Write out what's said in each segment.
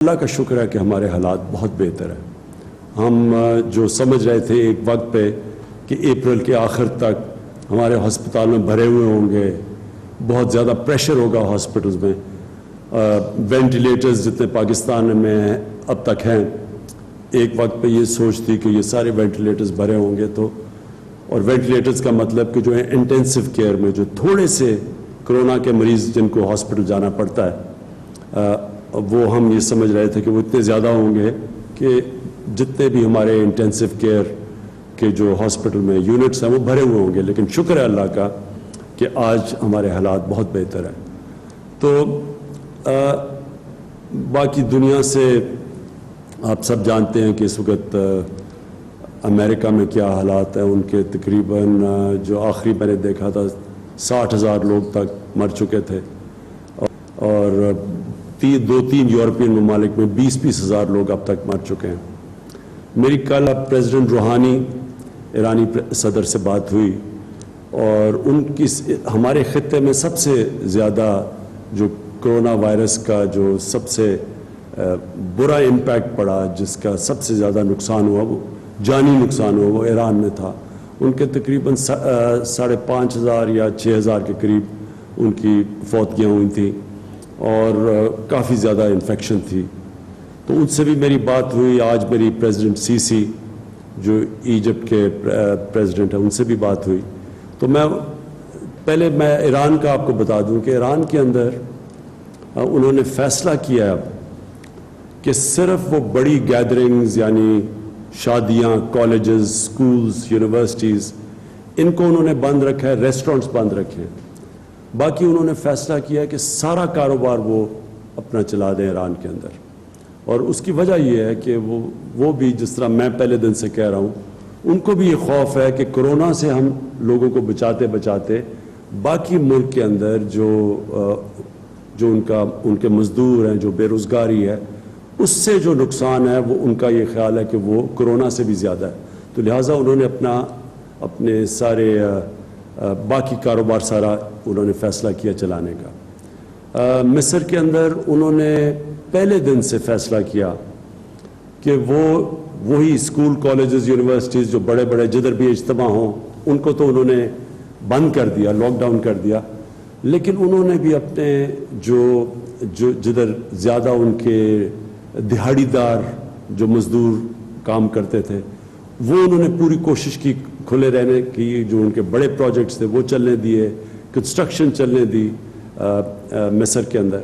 اللہ کا شکر ہے کہ ہمارے حالات بہت بہتر ہیں۔ ہم جو سمجھ رہے تھے ایک وقت پہ کہ اپریل کے آخر تک ہمارے ہسپتال میں بھرے ہوئے ہوں گے، بہت زیادہ پریشر ہوگا ہاسپٹلز میں، وینٹیلیٹرز جتنے پاکستان میں اب تک ہیں، ایک وقت پہ یہ سوچ تھی کہ یہ سارے وینٹیلیٹرز بھرے ہوں گے، تو اور وینٹیلیٹرز کا مطلب کہ جو ہے انٹینسو کیئر میں جو تھوڑے سے کرونا کے مریض جن کو ہاسپٹل جانا پڑتا ہے، وہ ہم یہ سمجھ رہے تھے کہ وہ اتنے زیادہ ہوں گے کہ جتنے بھی ہمارے انٹینسو کیئر کے جو ہاسپٹل میں یونٹس ہیں وہ بھرے ہوئے ہوں گے، لیکن شکر ہے اللہ کا کہ آج ہمارے حالات بہت بہتر ہیں۔ تو باقی دنیا سے آپ سب جانتے ہیں کہ اس وقت امریکہ میں کیا حالات ہیں، ان کے تقریباً جو آخری میں نے دیکھا تھا 60,000 لوگ تک مر چکے تھے، اور دو تین یورپین ممالک میں 20-20 ہزار لوگ اب تک مر چکے ہیں۔ میری کل پریزیڈنٹ روحانی ایرانی صدر سے بات ہوئی، اور ان کی ہمارے خطے میں سب سے زیادہ جو کرونا وائرس کا جو سب سے برا امپیکٹ پڑا، جس کا سب سے زیادہ نقصان ہوا، وہ جانی نقصان ہوا، وہ ایران میں تھا۔ ان کے تقریباً 5,500 یا 6,000 کے قریب ان کی فوتگیاں ہوئی تھیں، اور کافی زیادہ انفیکشن تھی۔ تو ان سے بھی میری بات ہوئی۔ آج میری پریزیڈنٹ سیسی جو ایجپٹ کے پریزیڈنٹ ہیں، ان سے بھی بات ہوئی۔ تو پہلے میں ایران کا آپ کو بتا دوں کہ ایران کے اندر انہوں نے فیصلہ کیا کہ صرف وہ بڑی گیدرنگز یعنی شادیاں، کالجز، سکولز، یونیورسٹیز، ان کو انہوں نے بند رکھا ہے، ریسٹورنٹس بند رکھے ہیں۔ باقی انہوں نے فیصلہ کیا کہ سارا کاروبار وہ اپنا چلا دیں ایران کے اندر، اور اس کی وجہ یہ ہے کہ وہ بھی جس طرح میں پہلے دن سے کہہ رہا ہوں، ان کو بھی یہ خوف ہے کہ کرونا سے ہم لوگوں کو بچاتے بچاتے باقی ملک کے اندر جو ان کے مزدور ہیں، جو بے روزگاری ہے، اس سے جو نقصان ہے وہ ان کا یہ خیال ہے کہ وہ کرونا سے بھی زیادہ ہے۔ تو لہٰذا انہوں نے اپنے سارے باقی کاروبار سارا انہوں نے فیصلہ کیا چلانے کا۔ مصر کے اندر انہوں نے پہلے دن سے فیصلہ کیا کہ وہی اسکول، کالجز، یونیورسٹیز جو بڑے بڑے جدھر بھی اجتماع ہوں، ان کو تو انہوں نے بند کر دیا، لاک ڈاؤن کر دیا، لیکن انہوں نے بھی اپنے جو جدھر زیادہ ان کے دہاڑی دار جو مزدور کام کرتے تھے، وہ انہوں نے پوری کوشش کی کھلے رہنے کی، جو ان کے بڑے پروجیکٹس تھے وہ چلنے دیے، کنسٹرکشن چلنے دی مصر کے اندر،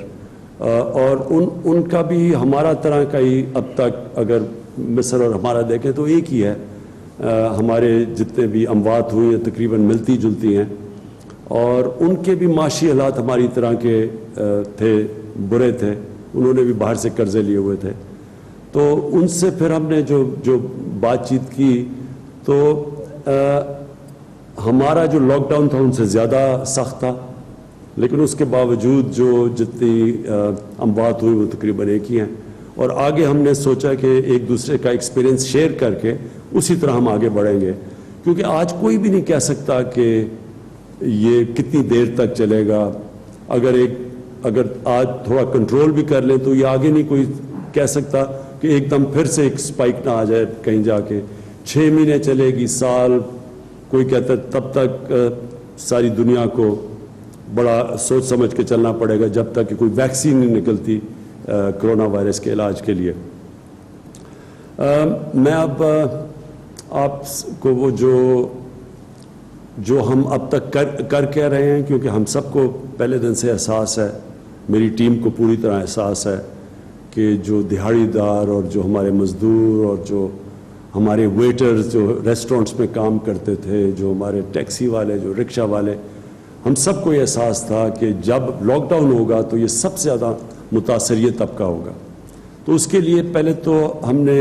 اور ان کا بھی ہمارا طرح کا ہی اب تک اگر مصر اور ہمارا دیکھیں تو ایک ہی ہے۔ ہمارے جتنے بھی اموات ہوئی ہیں تقریباً ملتی جلتی ہیں، اور ان کے بھی معاشی حالات ہماری طرح کے تھے، برے تھے۔ انہوں نے بھی باہر سے قرضے لیے ہوئے تھے۔ تو ان سے پھر ہم نے جو بات چیت کی، تو ہمارا جو لاک ڈاؤن تھا ان سے زیادہ سخت تھا، لیکن اس کے باوجود جو جتنی اموات ہوئی وہ تقریباً ایک ہی ہیں، اور آگے ہم نے سوچا کہ ایک دوسرے کا ایکسپیرینس شیئر کر کے اسی طرح ہم آگے بڑھیں گے، کیونکہ آج کوئی بھی نہیں کہہ سکتا کہ یہ کتنی دیر تک چلے گا۔ اگر آج تھوڑا کنٹرول بھی کر لیں تو یہ آگے نہیں کوئی کہہ سکتا کہ ایک دم پھر سے ایک سپائک نہ آ جائے کہیں جا کے۔ 6 مہینے چلے گی، سال، کوئی کہتا ہے تب تک ساری دنیا کو بڑا سوچ سمجھ کے چلنا پڑے گا جب تک کہ کوئی ویکسین نہیں نکلتی کرونا وائرس کے علاج کے لیے۔ میں اب آپ کو وہ جو ہم اب تک کر کہہ رہے ہیں، کیونکہ ہم سب کو پہلے دن سے احساس ہے، میری ٹیم کو پوری طرح احساس ہے کہ جو دہاڑی دار اور جو ہمارے مزدور اور جو ہمارے ویٹرز جو ریسٹورنٹس میں کام کرتے تھے، جو ہمارے ٹیکسی والے، جو رکشہ والے، ہم سب کو یہ احساس تھا کہ جب لاک ڈاؤن ہوگا تو یہ سب سے زیادہ متاثر یہ طبقہ ہوگا۔ تو اس کے لیے پہلے تو ہم نے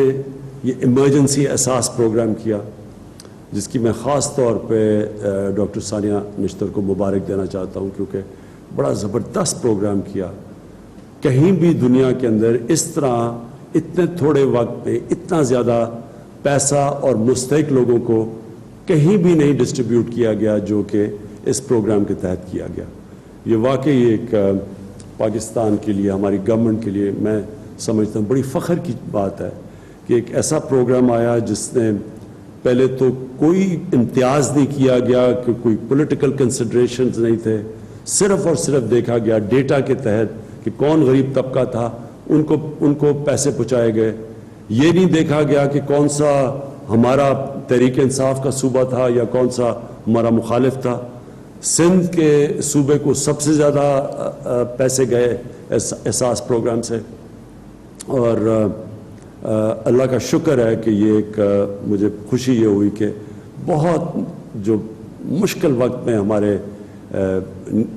یہ ایمرجنسی احساس پروگرام کیا، جس کی میں خاص طور پہ ڈاکٹر ثانیہ نشتر کو مبارک دینا چاہتا ہوں، کیونکہ بڑا زبردست پروگرام کیا۔ کہیں بھی دنیا کے اندر اس طرح اتنے تھوڑے وقت میں اتنا زیادہ پیسہ اور مستحق لوگوں کو کہیں بھی نہیں ڈسٹریبیوٹ کیا گیا جو کہ اس پروگرام کے تحت کیا گیا۔ یہ واقعی ایک پاکستان کے لیے، ہماری گورنمنٹ کے لیے، میں سمجھتا ہوں بڑی فخر کی بات ہے کہ ایک ایسا پروگرام آیا جس نے پہلے تو کوئی امتیاز نہیں کیا گیا، کہ کوئی پولیٹیکل کنسیڈریشنز نہیں تھے، صرف اور صرف دیکھا گیا ڈیٹا کے تحت کہ کون غریب طبقہ تھا، ان کو پیسے پہنچائے گئے. یہ نہیں دیکھا گیا کہ کون سا ہمارا تحریک انصاف کا صوبہ تھا یا کون سا ہمارا مخالف تھا. سندھ کے صوبے کو سب سے زیادہ پیسے گئے احساس پروگرام سے، اور اللہ کا شکر ہے کہ یہ ایک مجھے خوشی یہ ہوئی کہ بہت جو مشکل وقت میں ہمارے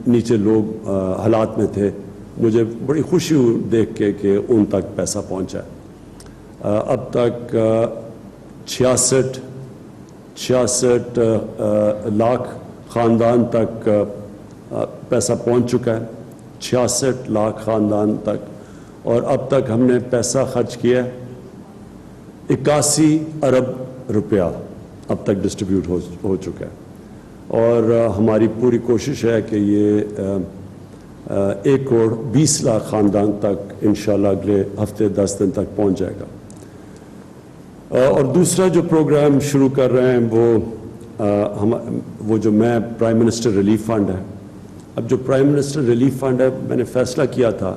نیچے لوگ حالات میں تھے، مجھے بڑی خوشی ہوئی دیکھ کے کہ ان تک پیسہ پہنچا. اب تک 66 لاکھ خاندان تک پیسہ پہنچ چکا ہے، 66 لاکھ خاندان تک. اور اب تک ہم نے پیسہ خرچ کیا 81 ارب روپیہ اب تک ڈسٹریبیوٹ ہو چکا ہے. اور ہماری پوری کوشش ہے کہ یہ 1 کروڑ 20 لاکھ خاندان تک انشاءاللہ اگلے ہفتے 10 دن تک پہنچ جائے گا. اور دوسرا جو پروگرام شروع کر رہے ہیں وہ جو میں پرائم منسٹر ریلیف فنڈ ہے. اب جو پرائم منسٹر ریلیف فنڈ ہے، میں نے فیصلہ کیا تھا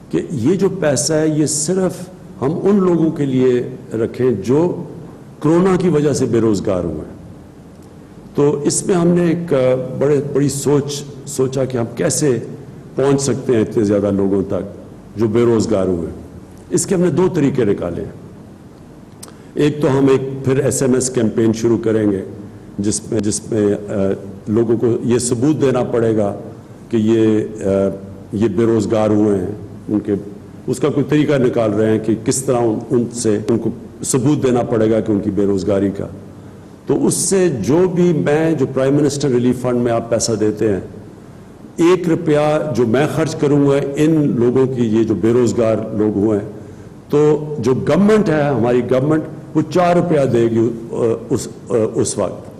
کہ یہ جو پیسہ ہے یہ صرف ہم ان لوگوں کے لیے رکھیں جو کرونا کی وجہ سے بے روزگار ہوئے ہیں. تو اس میں ہم نے ایک بڑی سوچا کہ ہم کیسے پہنچ سکتے ہیں اتنے زیادہ لوگوں تک جو بے روزگار ہوئے. اس کے ہم نے 2 طریقے نکالے ہیں. ایک تو ہم پھر SMS کیمپین شروع کریں گے جس میں لوگوں کو یہ ثبوت دینا پڑے گا کہ یہ بے روزگار ہوئے ہیں. اس کا کوئی طریقہ نکال رہے ہیں کہ کس طرح ان کو ثبوت دینا پڑے گا کہ ان کی بے روزگاری کا. تو اس سے جو پرائم منسٹر ریلیف فنڈ میں آپ پیسہ دیتے ہیں، 1 روپیہ جو میں خرچ کروں گا ان لوگوں کی، یہ جو بے روزگار لوگ ہوئے ہیں، تو جو گورنمنٹ ہے، ہماری گورنمنٹ، وہ 4 روپیہ دے گی اس وقت.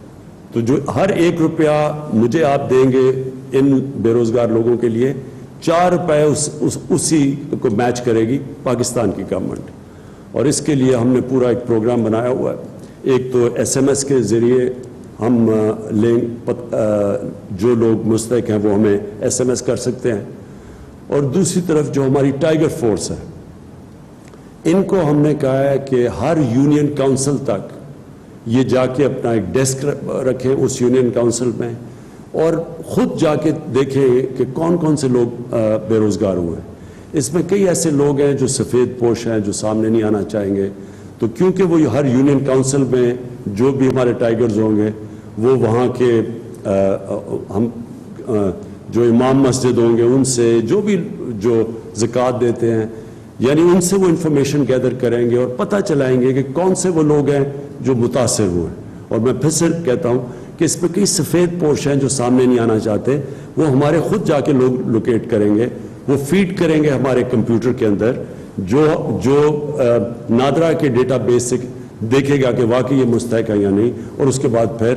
تو جو ہر 1 روپیہ مجھے آپ دیں گے ان بے روزگار لوگوں کے لیے، 4 روپے اسی کو میچ کرے گی پاکستان کی گورنمنٹ. اور اس کے لیے ہم نے پورا ایک پروگرام بنایا ہوا ہے. ایک تو SMS کے ذریعے ہم جو لوگ مستحق ہیں وہ ہمیں SMS کر سکتے ہیں. اور دوسری طرف جو ہماری ٹائیگر فورس ہے، ان کو ہم نے کہا ہے کہ ہر یونین کاؤنسل تک یہ جا کے اپنا ایک ڈیسک رکھیں اس یونین کاؤنسل میں، اور خود جا کے دیکھیں کہ کون کون سے لوگ بے روزگار ہوئے ہیں. اس میں کئی ایسے لوگ ہیں جو سفید پوش ہیں، جو سامنے نہیں آنا چاہیں گے. تو کیونکہ وہ ہر یونین کاؤنسل میں جو بھی ہمارے ٹائیگرز ہوں گے، وہ وہاں کے ہم جو امام مسجد ہوں گے ان سے، جو زکوٰۃ دیتے ہیں، یعنی ان سے وہ انفارمیشن گیدر کریں گے اور پتہ چلائیں گے کہ کون سے وہ لوگ ہیں جو متاثر ہوئے. اور میں پھر سے کہتا ہوں کہ اس میں کئی سفید پوش ہیں جو سامنے نہیں آنا چاہتے. وہ ہمارے خود جا کے لوگ لوکیٹ کریں گے، وہ فیڈ کریں گے ہمارے کمپیوٹر کے اندر، جو نادرا کے ڈیٹا بیس سے دیکھے گا کہ واقعی یہ مستحق ہے یا نہیں. اور اس کے بعد پھر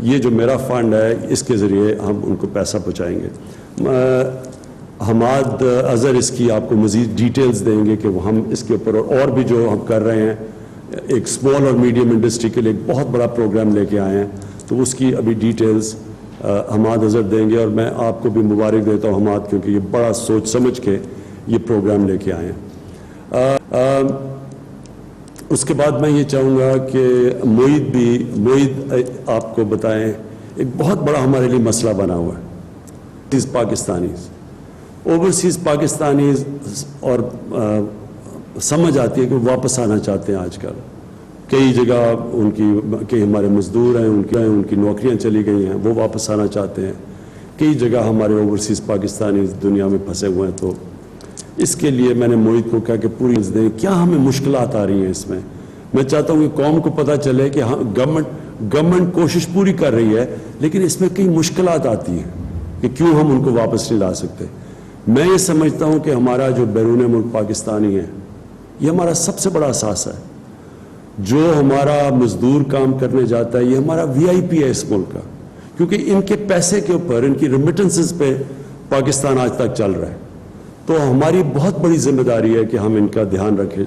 یہ جو میرا فنڈ ہے اس کے ذریعے ہم ان کو پیسہ پہنچائیں گے. حماد اظہر اس کی آپ کو مزید ڈیٹیلز دیں گے کہ وہ ہم اس کے اوپر اور بھی جو ہم کر رہے ہیں، ایک اسمال اور میڈیم انڈسٹری کے لیے ایک بہت بڑا پروگرام لے کے آئے ہیں. تو اس کی ابھی ڈیٹیلز حماد اظہر دیں گے. اور میں آپ کو بھی مبارک دیتا ہوں حماد، کیونکہ یہ بڑا سوچ سمجھ کے یہ پروگرام لے کے آئے ہیں. اس کے بعد میں یہ چاہوں گا کہ معید آپ کو بتائیں. ایک بہت بڑا ہمارے لیے مسئلہ بنا ہوا ہے اوورسیز پاکستانیز، اور سمجھ آتی ہے کہ وہ واپس آنا چاہتے ہیں. آج کل کئی جگہ کئی ہمارے مزدور ہیں، ان کی نوکریاں چلی گئی ہیں، وہ واپس آنا چاہتے ہیں. کئی جگہ ہمارے اوورسیز پاکستانیز دنیا میں پھنسے ہوئے ہیں. تو اس کے لیے میں نے معید کو کہا کہ پوری دیں کیا ہمیں مشکلات آ رہی ہیں. اس میں چاہتا ہوں کہ قوم کو پتہ چلے کہ ہاں گورنمنٹ کوشش پوری کر رہی ہے، لیکن اس میں کئی مشکلات آتی ہیں کہ کیوں ہم ان کو واپس نہیں لا سکتے. میں یہ سمجھتا ہوں کہ ہمارا جو بیرون ملک پاکستانی ہے، یہ ہمارا سب سے بڑا اثاثہ ہے. جو ہمارا مزدور کام کرنے جاتا ہے، یہ ہمارا VIP ہے اس ملک کا، کیونکہ ان کے پیسے کے اوپر، ان کی ریمیٹنسز پہ پاکستان آج تک چل رہا ہے. تو ہماری بہت بڑی ذمہ داری ہے کہ ہم ان کا دھیان رکھیں.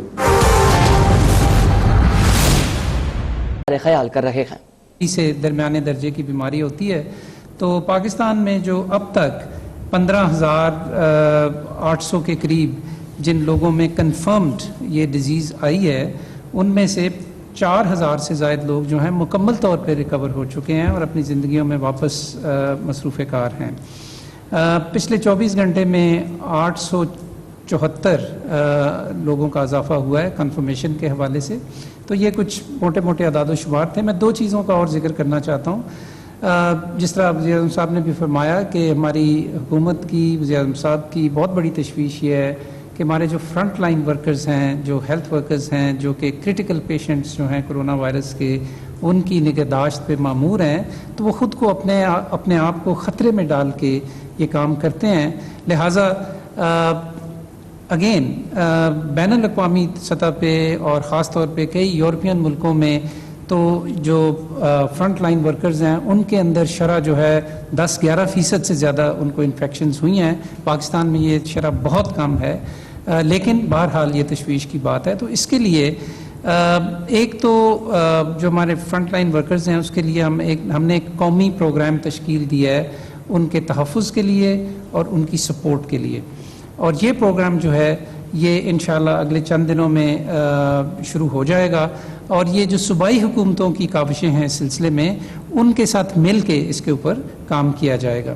خیال کر رہے ہیں. سے درمیانے درجے کی بیماری ہوتی ہے تو پاکستان میں جو اب تک 15,800 کے قریب جن لوگوں میں کنفرمڈ یہ ڈیزیز آئی ہے ان میں سے 4,000 سے زائد لوگ جو ہیں مکمل طور پہ ریکور ہو چکے ہیں اور اپنی زندگیوں میں واپس مصروف کار ہیں. پچھلے 24 گھنٹے میں 874 لوگوں کا اضافہ ہوا ہے کنفرمیشن کے حوالے سے. تو یہ کچھ موٹے موٹے اعداد و شمار تھے. میں 2 چیزوں کا اور ذکر کرنا چاہتا ہوں. جس طرح وزیر اعظم صاحب نے بھی فرمایا کہ ہماری حکومت کی, وزیر اعظم صاحب کی بہت بڑی تشویش یہ ہے کہ ہمارے جو فرنٹ لائن ورکرز ہیں, جو ہیلتھ ورکرز ہیں, جو کہ کرٹیکل پیشنٹس جو ہیں کرونا وائرس کے, ان کی نگہداشت پہ مامور ہیں, تو وہ خود کو اپنے آپ کو خطرے میں ڈال کے یہ کام کرتے ہیں. لہٰذا اگین بین الاقوامی سطح پہ اور خاص طور پہ کئی یورپین ملکوں میں تو جو فرنٹ لائن ورکرز ہیں ان کے اندر شرح جو ہے 10-11% سے زیادہ ان کو انفیکشنز ہوئی ہیں. پاکستان میں یہ شرح بہت کم ہے, لیکن بہرحال یہ تشویش کی بات ہے. تو اس کے لیے ایک تو جو ہمارے فرنٹ لائن ورکرز ہیں اس کے لیے ہم نے ایک قومی پروگرام تشکیل دیا ہے ان کے تحفظ کے لیے اور ان کی سپورٹ کے لیے. اور یہ پروگرام جو ہے یہ انشاءاللہ اگلے چند دنوں میں شروع ہو جائے گا. اور یہ جو صوبائی حکومتوں کی کاوشیں ہیں اس سلسلے میں, ان کے ساتھ مل کے اس کے اوپر کام کیا جائے گا.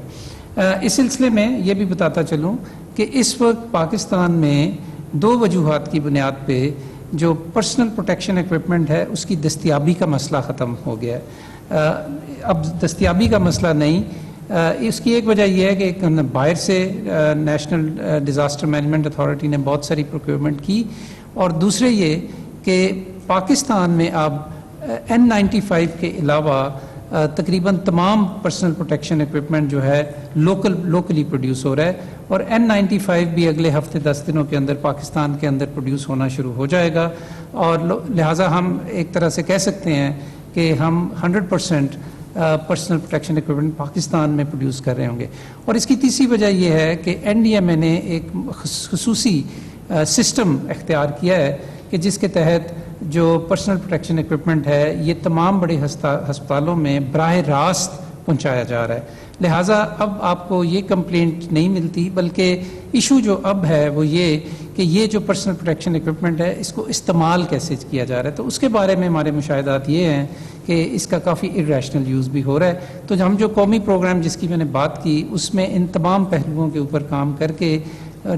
اس سلسلے میں یہ بھی بتاتا چلوں کہ اس وقت پاکستان میں 2 وجوہات کی بنیاد پہ جو پرسنل پروٹیکشن ایکوپمنٹ ہے اس کی دستیابی کا مسئلہ ختم ہو گیا ہے. اب دستیابی کا مسئلہ نہیں, اس کی ایک وجہ یہ ہے کہ باہر سے نیشنل ڈیزاسٹر مینجمنٹ اتھارٹی نے بہت ساری پروکیورمنٹ کی, اور دوسرے یہ کہ پاکستان میں اب N95 کے علاوہ تقریباً تمام پرسنل پروٹیکشن ایکوپمنٹ جو ہے لوکلی پروڈیوس ہو رہا ہے. اور N95 بھی اگلے ہفتے 10 دنوں کے اندر پاکستان کے اندر پروڈیوس ہونا شروع ہو جائے گا. اور لہٰذا ہم ایک طرح سے کہہ سکتے ہیں کہ ہم 100% پرسنل پروٹیکشن ایکوپمنٹ پاکستان میں پروڈیوس کر رہے ہوں گے. اور اس کی تیسری وجہ یہ ہے کہ NDMA نے ایک خصوصی سسٹم اختیار کیا ہے کہ جس کے تحت جو پرسنل پروٹیکشن ایکوپمنٹ ہے یہ تمام بڑے ہسپتالوں میں براہ راست پہنچایا جا رہا ہے. لہٰذا اب آپ کو یہ کمپلینٹ نہیں ملتی, بلکہ ایشو جو اب ہے وہ یہ کہ یہ جو پرسنل پروٹیکشن ایکوپمنٹ ہے اس کو استعمال کیسے کیا جا رہا ہے. تو اس کے بارے میں ہمارے مشاہدات یہ ہیں کہ اس کا کافی irrational یوز بھی ہو رہا ہے. تو ہم جو قومی پروگرام جس کی میں نے بات کی اس میں ان تمام پہلوؤں کے اوپر کام کر کے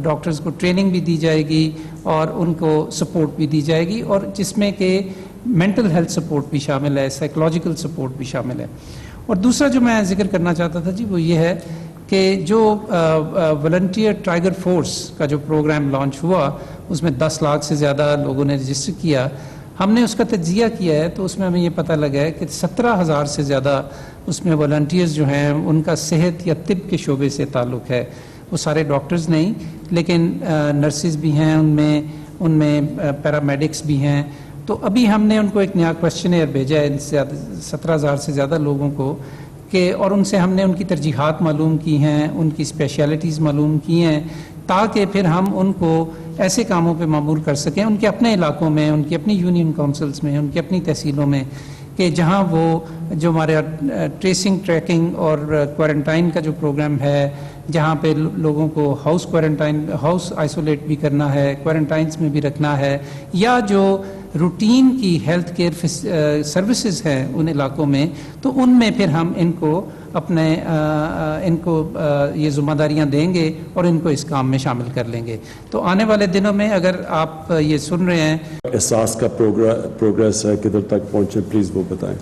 ڈاکٹرز کو ٹریننگ بھی دی جائے گی اور ان کو سپورٹ بھی دی جائے گی, اور جس میں کہ مینٹل ہیلتھ سپورٹ بھی شامل ہے, سائیکولوجیکل سپورٹ بھی شامل ہے. اور دوسرا جو میں ذکر کرنا چاہتا تھا جی وہ یہ ہے کہ جو والنٹیئر ٹائیگر فورس کا جو پروگرام لانچ ہوا اس میں 10 لاکھ سے زیادہ لوگوں نے رجسٹر کیا. ہم نے اس کا تجزیہ کیا ہے تو اس میں ہمیں یہ پتہ لگا ہے کہ 17,000 سے زیادہ اس میں والنٹیئرز جو ہیں ان کا صحت یا طب کے شعبے سے تعلق ہے. وہ سارے ڈاکٹرز نہیں لیکن نرسز بھی ہیں ان میں پیرامیڈکس بھی ہیں. تو ابھی ہم نے ان کو ایک نیا کویسچنیئر بھیجا ہے 17,000 سے زیادہ لوگوں کو اور ان سے ہم نے ان کی ترجیحات معلوم کی ہیں, ان کی اسپیشلٹیز معلوم کی ہیں, تاکہ پھر ہم ان کو ایسے کاموں پہ معمور کر سکیں ان کے اپنے علاقوں میں, ان کی اپنی یونین کونسلز میں, ان کی اپنی تحصیلوں میں, کہ جہاں وہ جو ہمارے ٹریسنگ ٹریکنگ اور کوارنٹائن کا جو پروگرام ہے, جہاں پہ لوگوں کو ہاؤس آئسولیٹ بھی کرنا ہے, کوارنٹائنس میں بھی رکھنا ہے, یا جو روٹین کی ہیلتھ کیئر سروسز ہیں ان علاقوں میں, تو ان میں پھر ہم ان کو یہ ذمہ داریاں دیں گے اور ان کو اس کام میں شامل کر لیں گے. تو آنے والے دنوں میں اگر آپ یہ سن رہے ہیں احساس کا پروگریس ہے کدھر تک پہنچے, پلیز وہ بتائیں.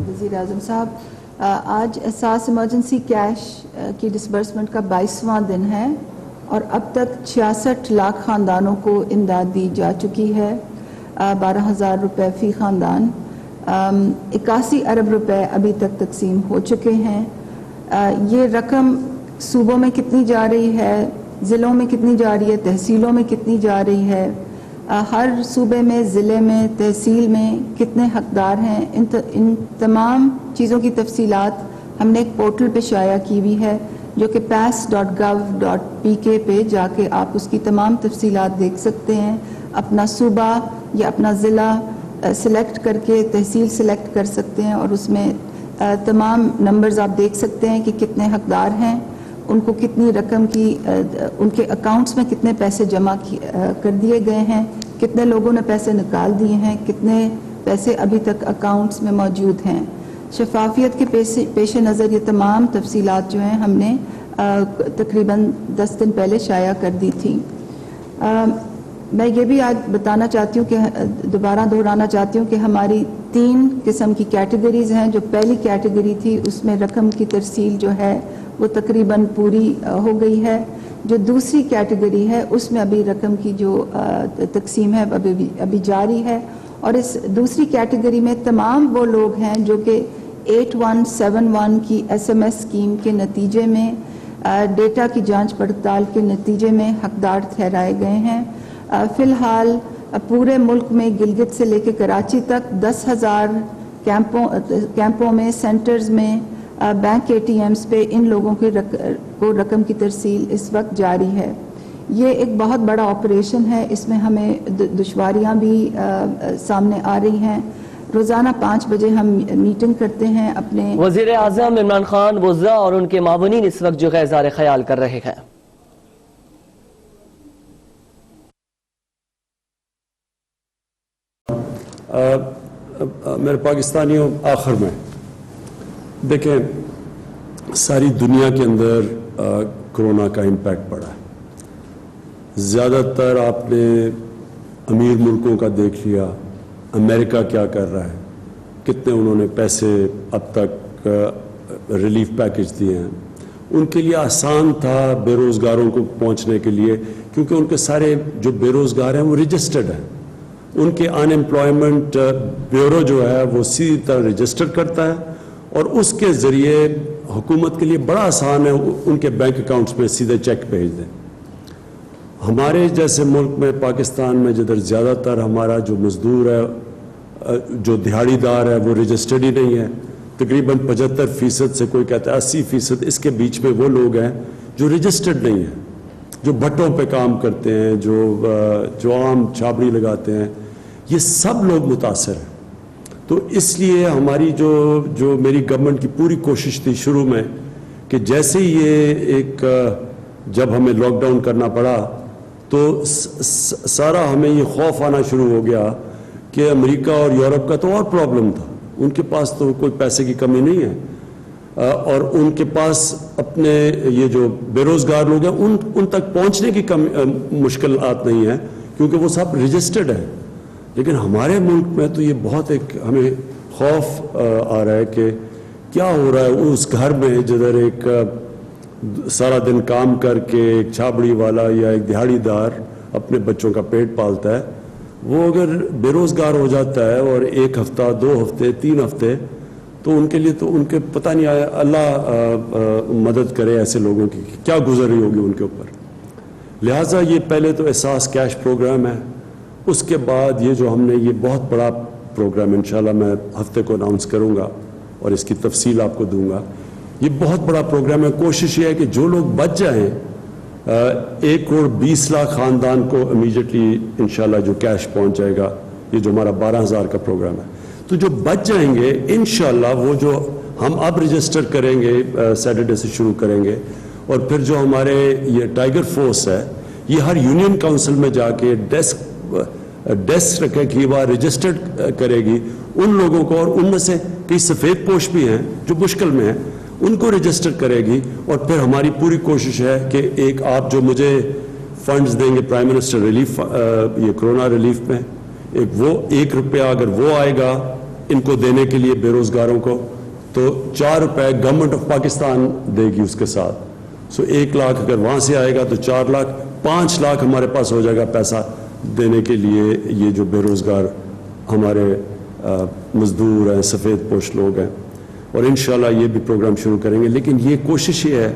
وزیر اعظم صاحب, آج احساس ایمرجنسی کیش کی ڈسبرسمنٹ کا 22واں دن ہے اور اب تک 66 لاکھ خاندانوں کو امداد دی جا چکی ہے. 12,000 روپے فی خاندان, 81 ارب روپے ابھی تک تقسیم ہو چکے ہیں. یہ رقم صوبوں میں کتنی جا رہی ہے, ضلعوں میں کتنی جا رہی ہے, تحصیلوں میں کتنی جا رہی ہے, ہر صوبے میں, ضلع میں, تحصیل میں کتنے حقدار ہیں, ان تمام چیزوں کی تفصیلات ہم نے ایک پورٹل پہ شائع کی ہوئی ہے جو کہ pass.gov.pk پہ جا کے آپ اس کی تمام تفصیلات دیکھ سکتے ہیں. اپنا صوبہ یا اپنا ضلع سلیکٹ کر کے تحصیل سلیکٹ کر سکتے ہیں اور اس میں تمام نمبرز آپ دیکھ سکتے ہیں کہ کتنے حقدار ہیں, ان کو کتنی رقم کی ان کے اکاؤنٹس میں کتنے پیسے جمع کر دیے گئے ہیں, کتنے لوگوں نے پیسے نکال دیے ہیں, کتنے پیسے ابھی تک اکاؤنٹس میں موجود ہیں. شفافیت کے پیش نظر یہ تمام تفصیلات جو ہیں ہم نے تقریباً 10 دن پہلے شائع کر دی تھی. میں یہ بھی آج بتانا چاہتی ہوں کہ دوبارہ دہرانا چاہتی ہوں کہ ہماری 3 قسم کی کیٹیگریز ہیں. جو پہلی کیٹیگری تھی اس میں رقم کی ترسیل جو ہے وہ تقریباً پوری ہو گئی ہے. جو دوسری کیٹیگری ہے اس میں ابھی رقم کی جو تقسیم ہے ابھی جاری ہے, اور اس دوسری کیٹیگری میں تمام وہ لوگ ہیں جو کہ 8171 کی SMS اسکیم کے نتیجے میں ڈیٹا کی جانچ پڑتال کے نتیجے میں حقدار ٹھہرائے گئے ہیں. فی الحال پورے ملک میں گلگت سے لے کے کراچی تک 10,000 کیمپوں میں, سینٹرز میں, بینک ATMs پہ ان لوگوں کو رقم کی ترسیل اس وقت جاری ہے. یہ ایک بہت بڑا آپریشن ہے, اس میں ہمیں دشواریاں بھی سامنے آ رہی ہیں. روزانہ 5 بجے ہم میٹنگ کرتے ہیں اپنے. وزیر اعظم عمران خان وزراء اور ان کے معاونین اس وقت جو ہے اظہار خیال کر رہے ہیں. میرے پاکستانیوں, آخر میں دیکھیں ساری دنیا کے اندر کرونا کا امپیکٹ پڑا ہے. زیادہ تر آپ نے امیر ملکوں کا دیکھ لیا. امریکہ کیا کر رہا ہے, کتنے انہوں نے پیسے اب تک ریلیف پیکج دیے ہیں. ان کے لیے آسان تھا بے روزگاروں کو پہنچنے کے لیے, کیونکہ ان کے سارے جو بے روزگار ہیں وہ رجسٹرڈ ہیں. ان کے ان امپلائمنٹ بیورو جو ہے وہ سیدھی طرح رجسٹر کرتا ہے, اور اس کے ذریعے حکومت کے لیے بڑا آسان ہے ان کے بینک اکاؤنٹس میں سیدھے چیک بھیج دیں. ہمارے جیسے ملک میں, پاکستان میں, جدھر زیادہ تر ہمارا جو مزدور ہے, جو دہاڑی دار ہے, وہ رجسٹرڈ ہی نہیں ہے. تقریباً 75% سے کوئی کہتا ہے 80%, اس کے بیچ میں وہ لوگ ہیں جو رجسٹرڈ نہیں ہیں, جو بھٹوں پہ کام کرتے ہیں, جو عام چھابڑی لگاتے ہیں. یہ سب لوگ متاثر ہیں. تو اس لیے ہماری جو میری گورنمنٹ کی پوری کوشش تھی شروع میں کہ جیسے ہی یہ ایک جب ہمیں لاک ڈاؤن کرنا پڑا تو سارا ہمیں یہ خوف آنا شروع ہو گیا کہ امریکہ اور یورپ کا تو اور پرابلم تھا. ان کے پاس تو کوئی پیسے کی کمی نہیں ہے, اور ان کے پاس اپنے یہ جو بے روزگار لوگ ہیں ان تک پہنچنے کی مشکلات نہیں ہیں, کیونکہ وہ سب رجسٹرڈ ہیں. لیکن ہمارے ملک میں تو یہ بہت ایک ہمیں خوف آ رہا ہے کہ کیا ہو رہا ہے اس گھر میں جدھر ایک سارا دن کام کر کے ایک چھابڑی والا یا ایک دہاڑی دار اپنے بچوں کا پیٹ پالتا ہے, وہ اگر بے روزگار ہو جاتا ہے اور 1 ہفتہ 2 ہفتے 3 ہفتے, تو ان کے لیے تو ان کے پتہ نہیں آیا, اللہ مدد کرے ایسے لوگوں کی کیا گزر رہی ہوگی ان کے اوپر. لہٰذا یہ پہلے تو احساس کیش پروگرام ہے. اس کے بعد یہ جو ہم نے یہ بہت بڑا پروگرام انشاءاللہ میں ہفتے کو اناؤنس کروں گا اور اس کی تفصیل آپ کو دوں گا. یہ بہت بڑا پروگرام ہے. کوشش یہ ہے کہ جو لوگ بچ جائیں, 1 کروڑ 20 لاکھ خاندان کو امیجیٹلی انشاءاللہ جو کیش پہنچ جائے گا. یہ جو ہمارا 12,000 کا پروگرام ہے, تو جو بچ جائیں گے انشاءاللہ وہ جو ہم اب رجسٹر کریں گے سیٹرڈے سے شروع کریں گے, اور پھر جو ہمارے یہ ٹائیگر فورس ہے یہ ہر یونین کاؤنسل میں جا کے ڈیسک رکھے کہ وہ رجسٹرڈ کرے گی ان لوگوں کو, اور ان میں سے کئی سفید پوش بھی ہیں جو مشکل میں ہیں, ان کو رجسٹر کرے گی. اور پھر ہماری پوری کوشش ہے کہ ایک آپ جو مجھے فنڈز دیں گے پرائم منسٹر ریلیف, یہ کرونا ریلیف میں, ایک وہ 1 روپیہ اگر وہ آئے گا ان کو دینے کے لیے بے روزگاروں کو, تو 4 روپے گورنمنٹ آف پاکستان دے گی اس کے ساتھ. 1 لاکھ اگر وہاں سے آئے گا تو 4 لاکھ 5 لاکھ ہمارے پاس ہو جائے گا پیسہ دینے کے لیے یہ جو بے روزگار ہمارے مزدور ہیں, سفید پوش لوگ ہیں. اور انشاءاللہ یہ بھی پروگرام شروع کریں گے. لیکن یہ کوشش یہ ہے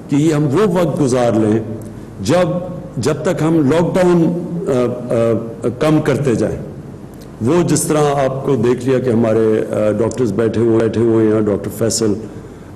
کہ یہ ہم وہ وقت گزار لیں جب تک ہم لاک ڈاؤن کم کرتے جائیں. وہ جس طرح آپ کو دیکھ لیا کہ ہمارے ڈاکٹرز بیٹھے ہوئے ہیں, ڈاکٹر فیصل